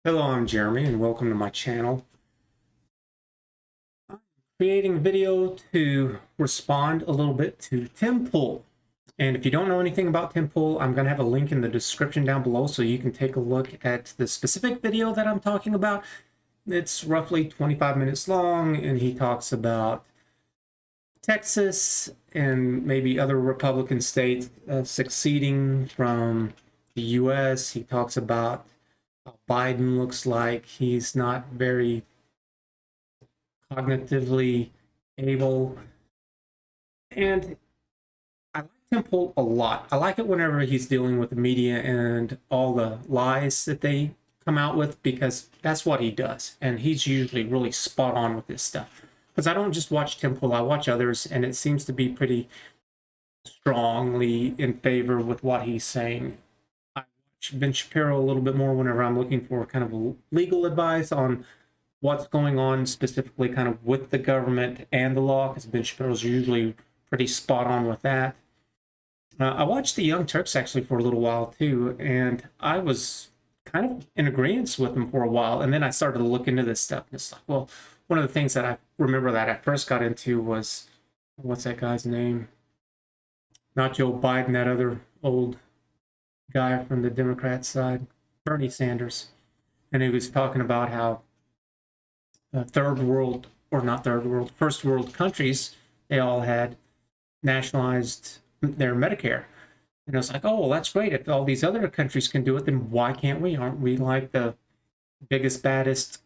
Hello, I'm Jeremy and welcome to my channel. I'm creating a video to respond a little bit to Tim Pool. And if you don't know anything about Tim Pool, I'm going to have a link in the description down below so you can take a look at the specific video that I'm talking about. It's roughly 25 minutes long and he talks about Texas and maybe other Republican states succeeding from the US. He talks about Biden looks like he's not very cognitively able. And I like Temple a lot. I like it whenever he's dealing with the media and all the lies that they come out with, because that's what he does. And he's usually really spot on with this stuff. Because I don't just watch Temple, I watch others, and it seems to be pretty strongly in favor with what he's saying. Ben Shapiro a little bit more whenever I'm looking for kind of legal advice on what's going on specifically kind of with the government and the law, because Ben Shapiro's usually pretty spot on with that. I watched the Young Turks actually for a little while too, and I was kind of in agreement with them for a while, and then I started to look into this stuff, and it's like, well, one of the things that I remember that I first got into was, what's that guy's name? Not Joe Biden, that other old guy from the Democrat side, Bernie Sanders. And he was talking about how third world, or not third world, first world countries, they all had nationalized their Medicare. And I was like, oh, well, that's great. If all these other countries can do it, then why can't we? Aren't we like the biggest, baddest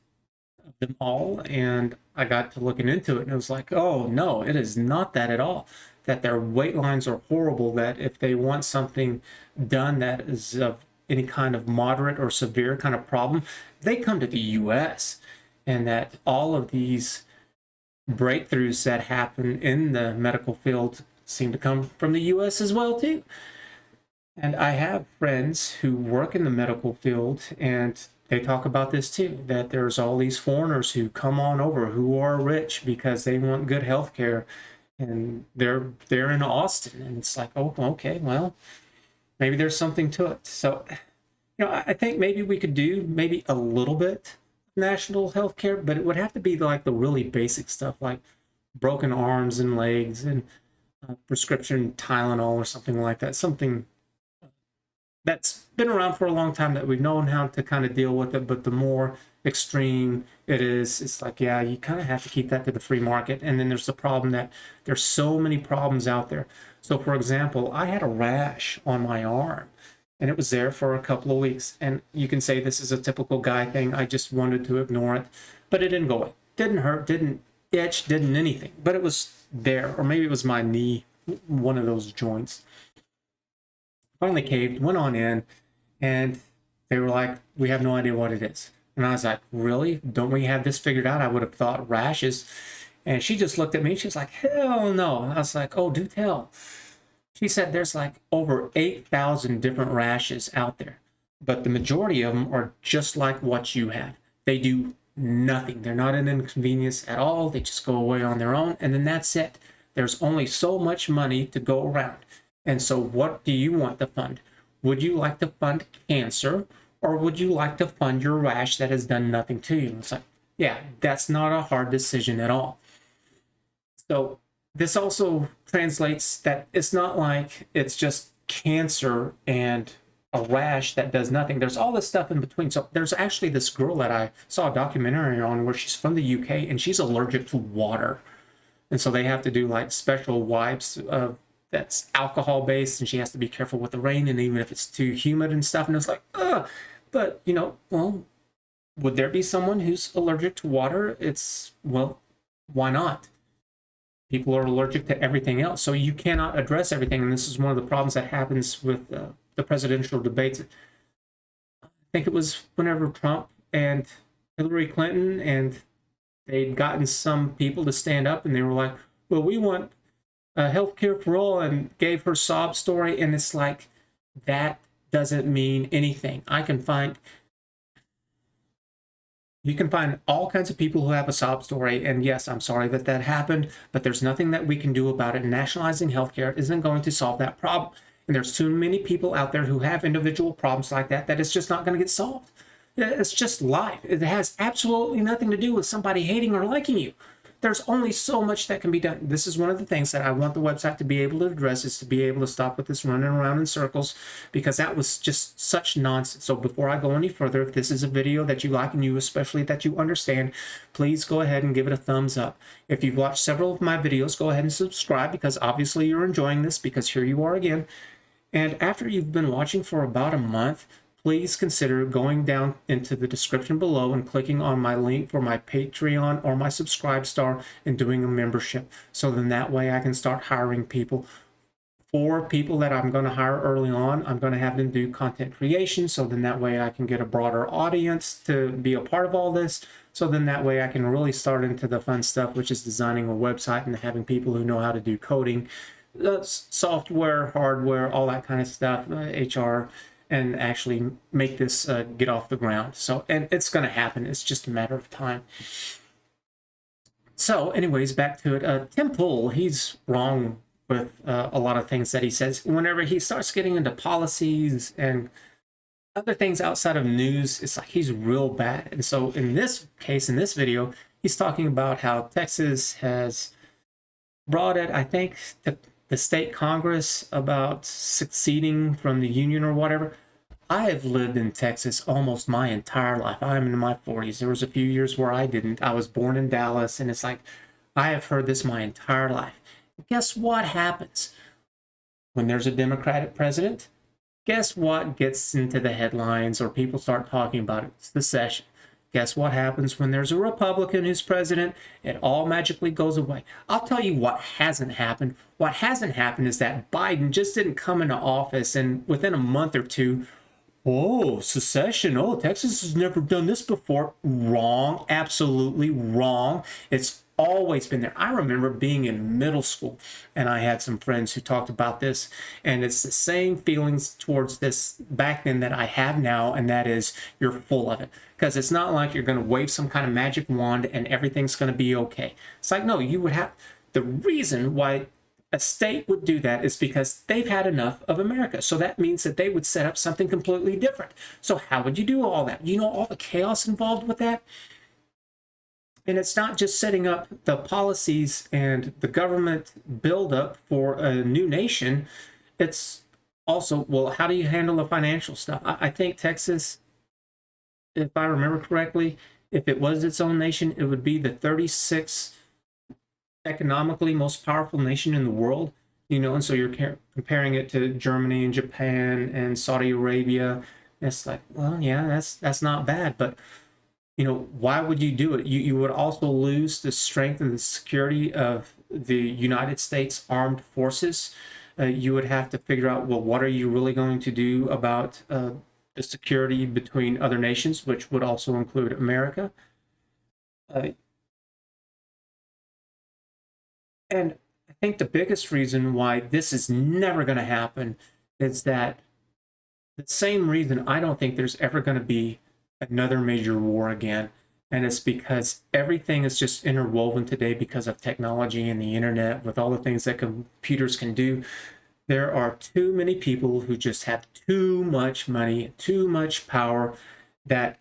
of them all? And I got to looking into it, and it was like, oh, no, it is not that at all. That their wait lines are horrible, that if they want something done that is of any kind of moderate or severe kind of problem, they come to the US. And that all of these breakthroughs that happen in the medical field seem to come from the US as well too. And I have friends who work in the medical field, and they talk about this too, that there's all these foreigners who come on over who are rich because they want good health care, and they're in Austin, and it's like, oh, okay, well, maybe there's something to it. So, I think maybe we could do maybe a little bit national health care, but it would have to be like the really basic stuff, like broken arms and legs and prescription Tylenol or something like that, something that's been around for a long time that we've known how to kind of deal with it. But the more extreme it is, it's like, yeah, you kind of have to keep that to the free market. And then there's the problem that there's so many problems out there. So for example, I had a rash on my arm, and it was there for a couple of weeks. And you can say this is a typical guy thing. I just wanted to ignore it, but it didn't go away. Didn't hurt, didn't itch, didn't anything, but it was there. Or maybe it was my knee, one of those joints. Finally caved, went on in, and they were like, we have no idea what it is. And I was like, really? Don't we have this figured out? I would have thought rashes. And she just looked at me. She was like, hell no. And I was like, oh, do tell. She said there's like over 8,000 different rashes out there, but the majority of them are just like what you have. They do nothing. They're not an inconvenience at all. They just go away on their own, and then that's it. There's only so much money to go around. And so what do you want to fund? Would you like to fund cancer, or would you like to fund your rash that has done nothing to you? It's like, yeah, that's not a hard decision at all. So this also translates that it's not like it's just cancer and a rash that does nothing. There's all this stuff in between. So there's actually this girl that I saw a documentary on where she's from the UK, and she's allergic to water. And so they have to do like special wipes that's alcohol based, and she has to be careful with the rain, and even if it's too humid and stuff. And it's like, ugh. But well, would there be someone who's allergic to water? Well, why not? People are allergic to everything else, so you cannot address everything. And this is one of the problems that happens with the presidential debates. I think it was whenever Trump and Hillary Clinton, and they'd gotten some people to stand up, and they were like, well, we want health care for all, and gave her sob story. And it's like, that doesn't mean anything. You can find all kinds of people who have a sob story, and yes, I'm sorry that that happened, but there's nothing that we can do about it. Nationalizing healthcare isn't going to solve that problem. And there's too many people out there who have individual problems like that, that it's just not going to get solved. It's just life. It has absolutely nothing to do with somebody hating or liking you. There's only so much that can be done. This is one of the things that I want the website to be able to address, is to be able to stop with this running around in circles, because that was just such nonsense. So before I go any further, if this is a video that you like and you especially that you understand, please go ahead and give it a thumbs up. If you've watched several of my videos, go ahead and subscribe, because obviously you're enjoying this, because here you are again. And after you've been watching for about a month, please consider going down into the description below and clicking on my link for my Patreon or my Subscribe Star and doing a membership. So then that way I can start hiring people. For people that I'm going to hire early on, I'm going to have them do content creation. So then that way I can get a broader audience to be a part of all this. So then that way I can really start into the fun stuff, which is designing a website and having people who know how to do coding, software, hardware, all that kind of stuff, HR, and actually make this get off the ground. So, and it's going to happen. It's just a matter of time. So anyways, back to it. Tim Pool, he's wrong with a lot of things that he says. Whenever he starts getting into policies and other things outside of news, it's like he's real bad. And so in this case, in this video, he's talking about how Texas has brought it, I think, to the state Congress about seceding from the union or whatever. I have lived in Texas almost my entire life. I'm in my 40s. There was a few years where I didn't. I was born in Dallas, and it's like I have heard this my entire life. Guess what happens when there's a Democratic president? Guess what gets into the headlines or people start talking about it? It's the session. Guess what happens when there's a Republican who's president? It all magically goes away. I'll tell you what hasn't happened. What hasn't happened is that Biden just didn't come into office and within a month or two, oh, secession. Oh, Texas has never done this before. Wrong. Absolutely wrong. It's always been there. I remember being in middle school and I had some friends who talked about this, and it's the same feelings towards this back then that I have now, and that is you're full of it. Because it's not like you're going to wave some kind of magic wand and everything's going to be okay. It's like, no, you would have, the reason why a state would do that is because they've had enough of America. So that means that they would set up something completely different. So how would you do all that? You know, all the chaos involved with that? And it's not just setting up the policies and the government buildup for a new nation. It's also, well, how do you handle the financial stuff? I think Texas, if I remember correctly, if it was its own nation, it would be the 36th economically most powerful nation in the world, you know, and so you're comparing it to Germany and Japan and Saudi Arabia. It's like, well, yeah, that's not bad, but you know, why would you do it? You would also lose the strength and the security of the United States Armed Forces. You would have to figure out, well, what are you really going to do about the security between other nations, which would also include America. And I think the biggest reason why this is never going to happen is that the same reason I don't think there's ever going to be another major war again. And it's because everything is just interwoven today because of technology and the internet, with all the things that computers can do. There are too many people who just have too much money, too much power, that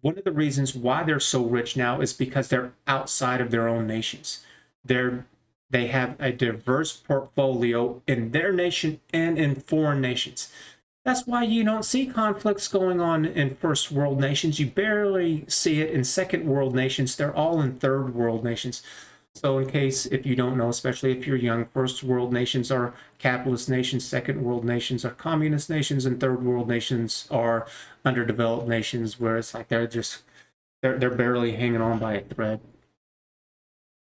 one of the reasons why they're so rich now is because they're outside of their own nations. They have a diverse portfolio in their nation and in foreign nations. That's why you don't see conflicts going on in first world nations. You barely see it in second world nations. They're all in third world nations. So in case, if you don't know, especially if you're young, first world nations are capitalist nations, second world nations are communist nations, and third world nations are underdeveloped nations, where it's like they're barely hanging on by a thread.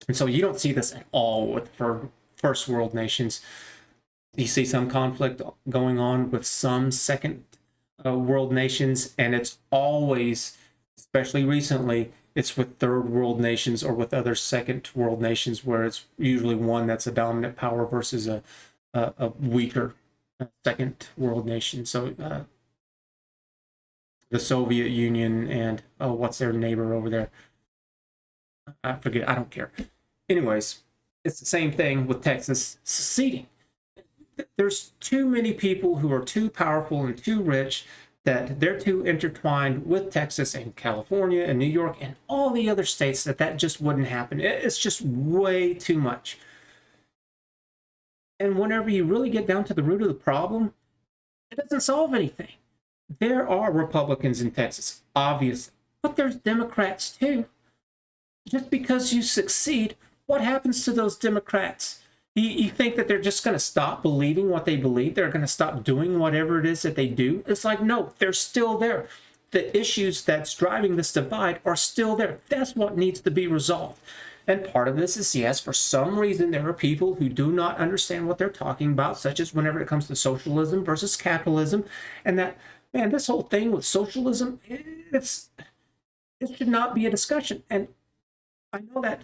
And so you don't see this at all with first world nations. You see some conflict going on with some second world nations, and it's always, especially recently, it's with third world nations or with other second world nations, where it's usually one that's a dominant power versus a weaker second world nation. So the Soviet Union and, oh, what's their neighbor over there? I forget, I don't care. Anyways, it's the same thing with Texas seceding. There's too many people who are too powerful and too rich that they're too intertwined with Texas and California and New York and all the other states that just wouldn't happen. It's just way too much. And whenever you really get down to the root of the problem, it doesn't solve anything. There are Republicans in Texas, obviously, but there's Democrats too. Just because you succeed, what happens to those Democrats? You think that they're just going to stop believing what they believe? They're going to stop doing whatever it is that they do? It's like, no, they're still there. The issues that's driving this divide are still there. That's what needs to be resolved. And part of this is, yes, for some reason, there are people who do not understand what they're talking about, such as whenever it comes to socialism versus capitalism. And that, man, this whole thing with socialism, it should not be a discussion. And I know that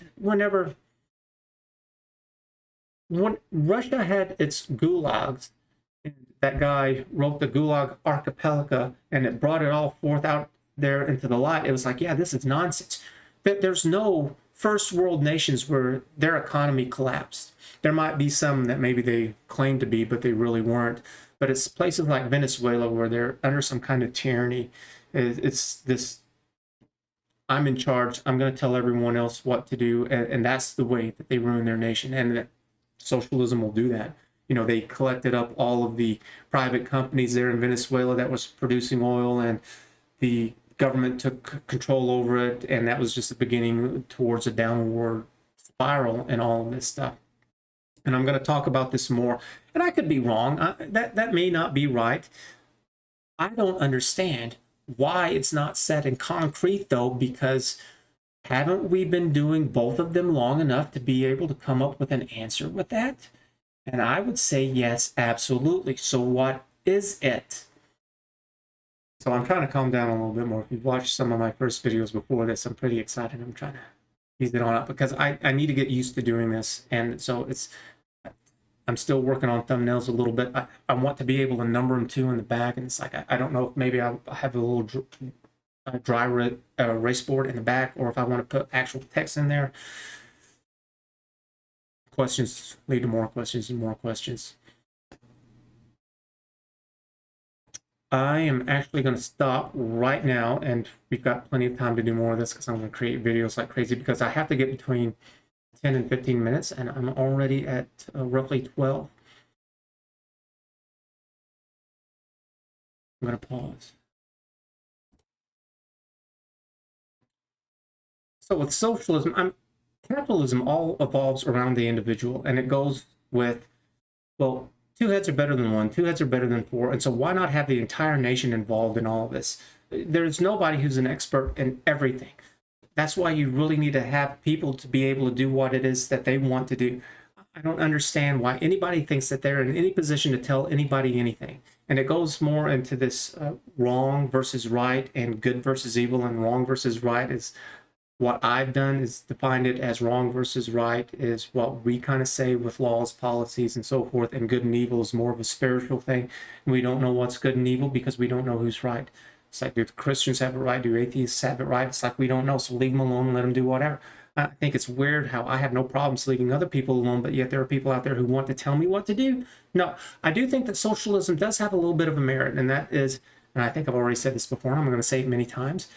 when Russia had its gulags, that guy wrote the Gulag Archipelago, and it brought it all forth out there into the light. It was like, yeah, this is nonsense. That there's no first world nations where their economy collapsed. There might be some that maybe they claim to be, but they really weren't. But it's places like Venezuela where they're under some kind of tyranny. It's this, I'm in charge, I'm going to tell everyone else what to do, and that's the way that they ruin their nation. And socialism will do that. You know, they collected up all of the private companies there in Venezuela that was producing oil, and the government took control over it, and that was just the beginning towards a downward spiral and all of this stuff. And I'm going to talk about this more, and I could be wrong. That may not be right. I don't understand why it's not set in concrete, though, because haven't we been doing both of them long enough to be able to come up with an answer with that? And I would say yes, absolutely. So what is it? So I'm trying to calm down a little bit more. If you've watched some of my first videos before this, I'm pretty excited. I'm trying to ease it on up because I need to get used to doing this. And so I'm still working on thumbnails a little bit. I want to be able to number them too in the back. And it's like, I don't know if maybe I have a little dry erase board in the back, or if I want to put actual text in there. Questions lead to more questions and more questions. I am actually going to stop right now, and we've got plenty of time to do more of this because I'm going to create videos like crazy because I have to get between 10 and 15 minutes, and I'm already at roughly 12. I'm going to pause. So with socialism, capitalism all evolves around the individual, and it goes with, well, two heads are better than one, two heads are better than four, and so why not have the entire nation involved in all of this? There's nobody who's an expert in everything. That's why you really need to have people to be able to do what it is that they want to do. I don't understand why anybody thinks that they're in any position to tell anybody anything. And it goes more into this wrong versus right and good versus evil, and wrong versus right is what I've done is defined it as wrong versus right is what we kind of say with laws, policies, and so forth. And good and evil is more of a spiritual thing. And we don't know what's good and evil because we don't know who's right. It's like, do Christians have it right? Do atheists have it right? It's like, we don't know. So leave them alone and let them do whatever. I think it's weird how I have no problems leaving other people alone, but yet there are people out there who want to tell me what to do. No, I do think that socialism does have a little bit of a merit, and that is, and I think I've already said this before, and I'm going to say it many times,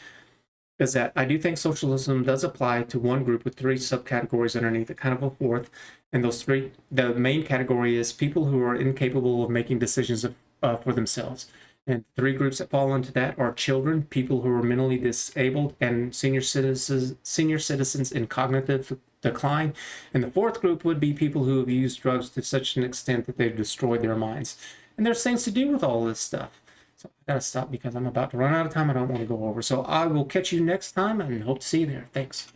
is that I do think socialism does apply to one group with three subcategories underneath it, kind of a fourth. And those three, the main category is people who are incapable of making decisions for themselves. And three groups that fall into that are children, people who are mentally disabled, and senior citizens in cognitive decline. And the fourth group would be people who have used drugs to such an extent that they've destroyed their minds. And there's things to do with all this stuff. So I gotta stop because I'm about to run out of time. I don't want to go over. So I will catch you next time and hope to see you there. Thanks.